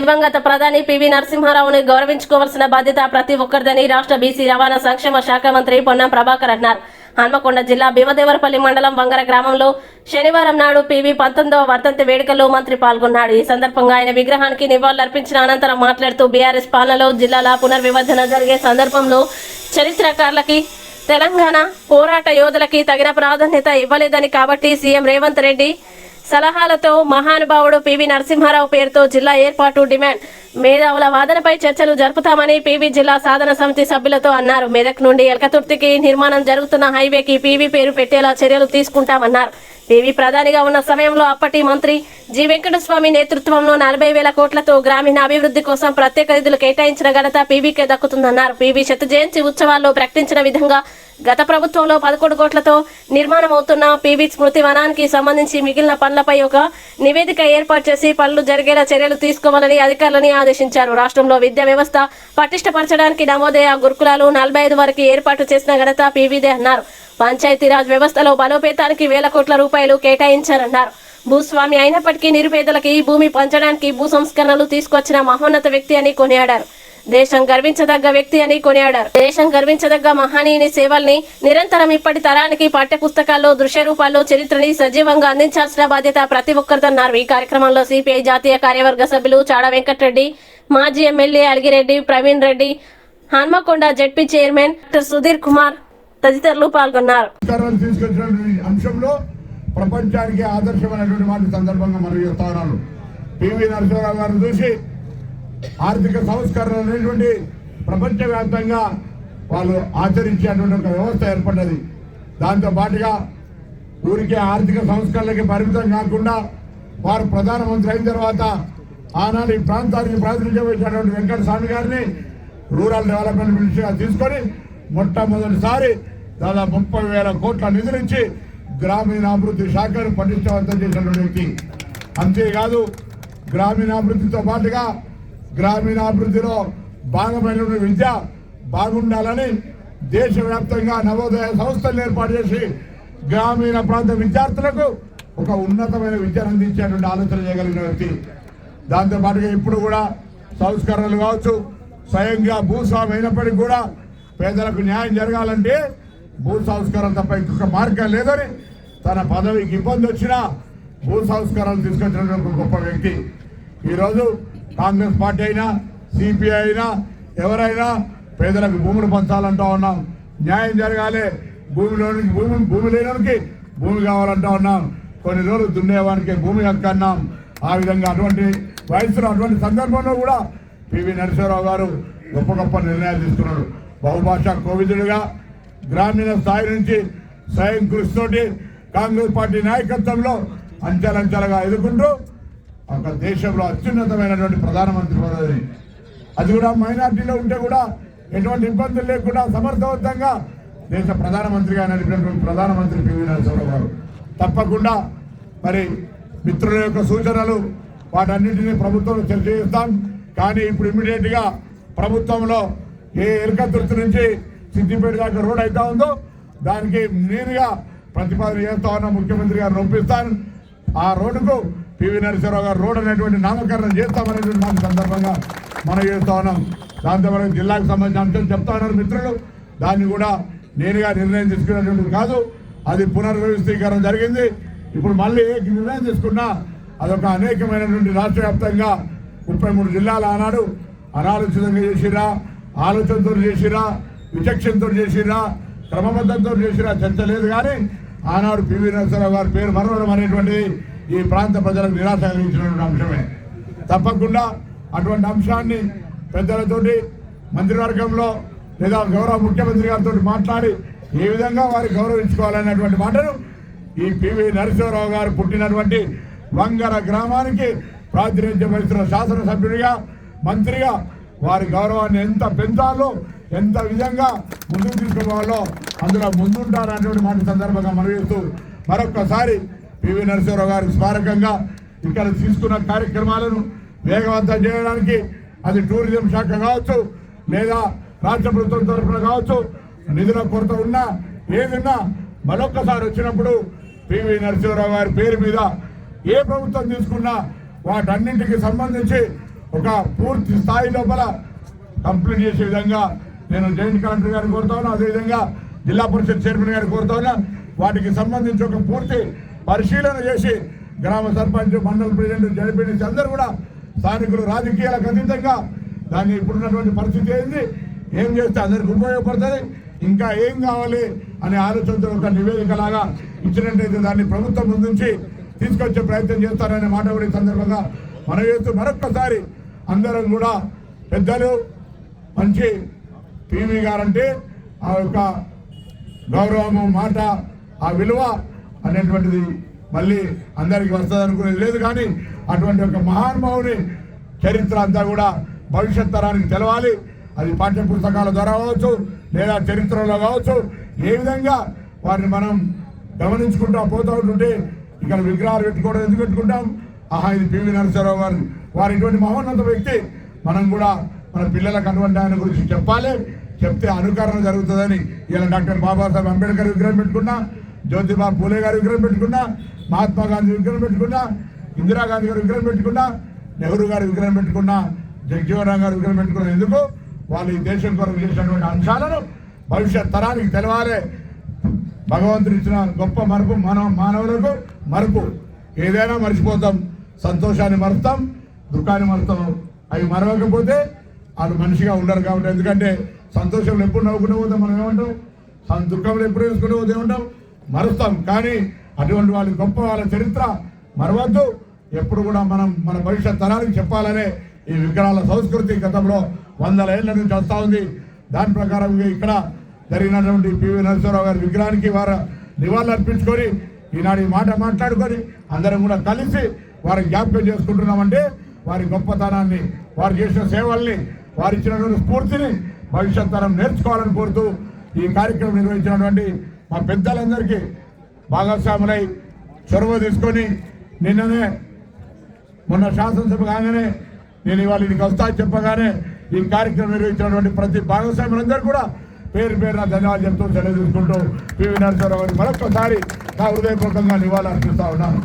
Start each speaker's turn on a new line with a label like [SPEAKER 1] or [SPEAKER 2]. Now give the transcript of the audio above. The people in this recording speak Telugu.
[SPEAKER 1] దివంగత ప్రధాని పివి నరసింహారావుని గౌరవించుకోవాల్సిన బాధ్యత ప్రతి ఒక్కరిదని రాష్ట్ర బీసీ రవాణా సంక్షేమ శాఖ మంత్రి పొన్నం ప్రభాకర్ అన్నారు. హన్మకొండ జిల్లా భీమదేవరపల్లి మండలం వంగర గ్రామంలో శనివారం నాడు పివి 19వ వర్ధంతి వేడుకల్లో మంత్రి పాల్గొన్నాడు. ఈ సందర్భంగా ఆయన విగ్రహానికి నివాళులర్పించిన అనంతరం మాట్లాడుతూ బీఆర్ఎస్ పాలనలో జిల్లాల పునర్విభజన జరిగే సందర్భంలో చరిత్రకారులకి తెలంగాణ పోరాట యోధులకి తగిన ప్రాధాన్యత ఇవ్వలేదని, కాబట్టి సీఎం రేవంత్ రెడ్డి సలహాలతో మహానుభావుడు పివి నరసింహారావు పేరుతో జిల్లా ఏర్పాటు డిమాండ్ మేధావుల వాదనపై చర్చలు జరుపుతామని పివి జిల్లా సాధన సమితి సభ్యులతో అన్నారు. మెదక్ నుండి ఎలకతుర్తికి నిర్మాణం జరుగుతున్న హైవేకి పివి పేరు పెట్టేలా చర్యలు తీసుకుంటామన్నారు. పివి ప్రధానిగా ఉన్న సమయంలో అప్పటి మంత్రి జి వెంకటస్వామి నేతృత్వంలో 40,000 కోట్లతో గ్రామీణ అభివృద్ధి కోసం ప్రత్యేక నిధులు కేటాయించిన ఘనత పివికే దక్కుతుందన్నారు. పివి శత జయంతి ఉత్సవాల్లో ప్రకటించిన విధంగా గత ప్రభుత్వంలో 11 కోట్లతో నిర్మాణం అవుతున్న పివి స్మృతి వనానికి సంబంధించి మిగిలిన పనులపై ఒక నివేదిక ఏర్పాటు చేసి పనులు జరిగేలా చర్యలు తీసుకోవాలని అధికారులని ఆదేశించారు. రాష్ట్రంలో విద్యా వ్యవస్థ పటిష్టపరచడానికి నవోదయ గురుకులాలు 45 వరకు ఏర్పాటు చేసిన ఘనత పివిదే అన్నారు. పంచాయతీరాజ్ వ్యవస్థలో బలోపేతానికి 1,000 కోట్ల రూపాయలు కేటాయించారన్నారు. భూస్వామి అయినప్పటికీ నిరుపేదలకి భూమి పంచడానికి భూ సంస్కరణలు తీసుకొచ్చిన మహోన్నత వ్యక్తి అని కొనియాడారు. దేశం గర్వించదగ్గ వ్యక్తి అని కొనియాడారు. దేశం గర్వించదగ్గ మహనీయుని సేవల్ని నిరంతరం ఇప్పటి తరానికి పాఠ్య పుస్తకాల్లో దృశ్య రూపాల్లో చరిత్రని సజీవంగా అందించాల్సిన బాధ్యత ప్రతి ఒక్కరిదన్నారు. ఈ కార్యక్రమంలో సిపిఐ జాతీయ కార్యవర్గ సభ్యులు చాడ వెంకటరెడ్డి, మాజీ MLA Aligireddy Praveen Reddy, Hanamkonda ZP chairman doctor Sudheer Kumar తదితరులు పాల్గొన్నారు.
[SPEAKER 2] ప్రపంచానికి ఆదర్శమైనటువంటి వాటి సందర్భంగా మనం చెప్తా ఉన్నాను. పివి నరసింహారావు గారిని చూసి ఆర్థిక సంస్కరణ అనేటువంటి ప్రపంచవ్యాప్తంగా వాళ్ళు ఆచరించేటువంటి ఒక వ్యవస్థ ఏర్పడ్డది. దాంతో పాటుగా ఊరికే ఆర్థిక సంస్కరణలకి పరిమితం కాకుండా వారు ప్రధానమంత్రి అయిన తర్వాత ఆనాడు ఈ ప్రాంతానికి ప్రాతినిధ్యం వహించినటువంటి వెంకటస్వామి గారిని రూరల్ డెవలప్మెంట్ మినిస్టర్గా తీసుకొని మొట్టమొదటిసారి దాదాపు 30,000 కోట్ల నిధులించి గ్రామీణాభివృద్ధి శాఖను పటిష్టవంతం చేసినటువంటి వ్యక్తి. అంతేకాదు గ్రామీణాభివృద్ధితో పాటుగా గ్రామీణాభివృద్ధిలో భాగమైనటువంటి విద్య బాగుండాలని దేశవ్యాప్తంగా నవోదయ సంస్థలు ఏర్పాటు చేసి గ్రామీణ ప్రాంత విద్యార్థులకు ఒక ఉన్నతమైన విద్యను అందించేటువంటి ఆలోచన చేయగలిగిన వ్యక్తి. దాంతోపాటుగా ఇప్పుడు కూడా సంస్కరణలు కావచ్చు, స్వయంగా భూస్వామి అయినప్పటికీ కూడా పేదలకు న్యాయం జరగాలంటే భూ సంస్కరణ తప్ప ఇంకొక మార్గం లేదని తన పదవికి ఇబ్బంది వచ్చినా భూ సంస్కరణలు తీసుకొచ్చినటువంటి గొప్ప వ్యక్తి. ఈరోజు కాంగ్రెస్ పార్టీ అయినా సిపిఐ అయినా ఎవరైనా పేదలకు భూములు పంచాలంటా ఉన్నాం, న్యాయం జరగాలి, భూమిలోనికి భూమి లేనికి భూమి కావాలంటా ఉన్నాం, కొన్ని రోజులు దున్నేవానికి భూమి హక్కు అన్నాం. ఆ విధంగా అటువంటి వయసులో అటువంటి సందర్భంలో కూడా పివి నరసింహారావు గారు గొప్ప గొప్ప నిర్ణయాలు తీసుకున్నారు. బహుభాషా కోవిదుడుగా గ్రామీణ స్థాయి నుంచి స్వయం కృషితోటి కాంగ్రెస్ పార్టీ నాయకత్వంలో అంచెలంచెలుగా ఎదుర్కొంటూ ఒక దేశంలో అత్యున్నతమైనటువంటి ప్రధానమంత్రి పదవిని, అది కూడా మైనార్టీలో ఉంటే కూడా ఎటువంటి ఇబ్బందులు లేకుండా సమర్థవంతంగా దేశ ప్రధానమంత్రిగా నడిపినటువంటి ప్రధానమంత్రి పివి నరసింహారావు గారు. తప్పకుండా మరి మిత్రుల యొక్క సూచనలు వాటన్నింటినీ ప్రభుత్వంలో చర్చ చేస్తాం. కానీ ఇప్పుడు ఇమ్మీడియట్గా ప్రభుత్వంలో ఏ ఎలకతుర్తి నుంచి సిద్దిపేట దాకా రోడ్ అయితే ఉందో దానికి నేరుగా ప్రతిపాదన చేస్తా ఉన్నా, ముఖ్యమంత్రి గారు ఒప్పిస్తాను. ఆ రోడ్డుకు పివి నరసింహారావు గారు రోడ్ అనేటువంటి నామకరణం చేస్తామనేటువంటి దాని సందర్భంగా మనం చేస్తా ఉన్నాం. దాంతోపాటు జిల్లాకు సంబంధించిన అంశం చెప్తా ఉన్నారు మిత్రులు. దాన్ని కూడా నేరుగా నిర్ణయం తీసుకునేటువంటిది కాదు, అది పునర్వ్యవస్థీకరణ జరిగింది. ఇప్పుడు మళ్ళీ ఏ నిర్ణయం తీసుకున్నా అదొక అనేకమైనటువంటి రాష్ట్ర వ్యాప్తంగా 33 జిల్లాలు ఆనాడు అనాలోచితంగా చేసిరా, ఆలోచనతో చేసిరా, విచక్షణతో చేసిరా, క్రమబద్ధంతో చేసిరా చర్చ లేదు. కానీ ఆనాడు పివి నరసింహారావు గారి పేరు మరవడం అనేటువంటిది ఈ ప్రాంత ప్రజలకు నిరాశ కలిగించినటువంటి అంశమే. తప్పకుండా అటువంటి అంశాన్ని పెద్దలతోటి మంత్రివర్గంలో లేదా గౌరవ ముఖ్యమంత్రి గారితో మాట్లాడి ఏ విధంగా వారి గౌరవించుకోవాలనేటువంటి మాటను ఈ పివి నరసింహారావు గారు పుట్టినటువంటి వంగర గ్రామానికి ప్రాతినిధ్యం వహిస్తున్న శాసనసభ్యుడిగా మంత్రిగా వారి గౌరవాన్ని ఎంత పెంచాలో, ఎంత విధంగా ముందుకు తీసుకోవాలో అందులో ముందుంటారనేటువంటి మాట సందర్భంగా మనవిస్తూ మరొక్కసారి పివి నరసింహారావు గారి స్మారకంగా ఇక్కడ తీసుకున్న కార్యక్రమాలను వేగవంతం చేయడానికి అది టూరిజం శాఖ కావచ్చు లేదా రాష్ట్ర ప్రభుత్వం తరఫున కావచ్చు, నిధుల కొరత ఉన్నా ఏదన్నా మరొక్కసారి వచ్చినప్పుడు పివి నరసింహారావు గారి పేరు మీద ఏ ప్రభుత్వం తీసుకున్నా వాటన్నింటికి సంబంధించి ఒక పూర్తి స్థాయి లోపల కంప్లీట్ చేసే విధంగా నేను జాయింట్ కలెక్టర్ గారిని కోరుతా ఉన్నా, అదేవిధంగా జిల్లా పరిషత్ చైర్మన్ గారిని కోరుతా ఉన్నా. వాటికి సంబంధించి ఒక పూర్తి పరిశీలన చేసి గ్రామ సర్పంచ్, మండల ప్రెసిడెంట్, జడ్పీటీసీ అందరూ కూడా స్థానికులు రాజకీయాలకు అతీతంగా దాన్ని ఇప్పుడున్నటువంటి పరిస్థితి ఏంది, ఏం చేస్తే అందరికి ఉపయోగపడుతుంది, ఇంకా ఏం కావాలి అనే ఆలోచనతో ఒక నివేదిక లాగా ఇచ్చినట్టయితే దాన్ని ప్రభుత్వం ముందుంచి తీసుకొచ్చే ప్రయత్నం చేస్తారనే మాట కూడా ఈ సందర్భంగా మనం చేస్తూ మరొక్కసారి అందరం కూడా పెద్దలు మంచి పివి గారంటే ఆ యొక్క గౌరవము, మాట, ఆ విలువ అనేటువంటిది మళ్ళీ అందరికీ వస్తుంది అనుకునేది లేదు. కానీ అటువంటి ఒక మహానుభావుని చరిత్ర అంతా కూడా భవిష్యత్ తరానికి తెలవాలి. అది పాఠ్య పుస్తకాల ద్వారా కావచ్చు, లేదా చరిత్రలో కావచ్చు. ఏ విధంగా వారిని మనం గమనించుకుంటా పోతూ ఉంటుంటే ఇక్కడ విగ్రహాలు పెట్టుకోవడం ఎందుకు పెట్టుకుంటాం? ఆహా, ఇది పివి నరసింహారావు గారు, వారి ఇటువంటి మహోన్నత వ్యక్తి. మనం కూడా మన పిల్లలకు అటువంటి ఆయన గురించి చెప్పాలి, చెప్తే అనుకరణ జరుగుతుందని ఇలా డాక్టర్ బాబాసాహెబ్ అంబేద్కర్ విగ్రహం పెట్టుకున్నా, జ్యోతిబా పూలే గారి విగ్రహం పెట్టుకున్నా, మహాత్మా గాంధీ విగ్రహం పెట్టుకున్నా, ఇందిరాగాంధీ గారి విగ్రహం పెట్టుకున్నా, నెహ్రూ గారి విగ్రహం పెట్టుకున్నా, జగజీవన్ గారి విగ్రహం పెట్టుకున్నా. ఎందుకు? వాళ్ళు ఈ దేశం కొరకు చేసినటువంటి అంశాలను భవిష్యత్ తరానికి తెలవాలి. భగవంతుడు ఇచ్చిన గొప్ప మరుపు మానవులకు మరుపు. ఏదైనా మర్చిపోతాం, సంతోషాన్ని మరుస్తాం, దుఃఖాన్ని మరుస్తాం. అవి మరవకపోతే వాళ్ళు మనిషిగా ఉండరు. కాబట్టి ఎందుకంటే సంతోషంలో ఎప్పుడు నవ్వుకుంటూ పోతాం, మనం ఏమంటాం, దుఃఖంలో ఎప్పుడు వేసుకుంటూ పోతే ఏమంటాం, మరుస్తాం. కానీ అటువంటి వాళ్ళ గొప్ప వాళ్ళ చరిత్ర మరవద్దు. ఎప్పుడు కూడా మనం మన భవిష్యత్ తరానికి చెప్పాలనే ఈ విగ్రహాల సంస్కృతి గతంలో 100 ఏళ్ల నుంచి వస్తూ ఉంది. దాని ప్రకారం ఇక్కడ జరిగినటువంటి పివి నరసింహారావు గారి విగ్రహానికి వారు నివాళులు అర్పించుకొని ఈనాడు ఈ మాట మాట్లాడుకొని అందరం కూడా కలిసి వారికి జ్ఞాపకం చేసుకుంటున్నామంటే వారి గొప్పతనాన్ని, వారు చేసిన సేవల్ని, వారు ఇచ్చినటువంటి స్ఫూర్తిని భవిష్యత్ తరం నేర్చుకోవాలని కోరుతూ ఈ కార్యక్రమం నిర్వహించినటువంటి మా పెద్దలందరికీ భాగస్వాములై చొరవ తీసుకొని నిన్ననే మొన్న శాసనసభ కాగానే నేను ఇవాళ ఇంటికి వస్తా చెప్పగానే ఈ కార్యక్రమం నిర్వహించినటువంటి ప్రతి భాగస్వాములందరూ కూడా పేరు పేరున ధన్యవాదాలు చెప్తూ సెలవు తీసుకుంటూ పివి నరసింహారావు గారికి మరొకసారి నా హృదయపూర్వకంగా నివాళులు అర్పిస్తా ఉన్నాను.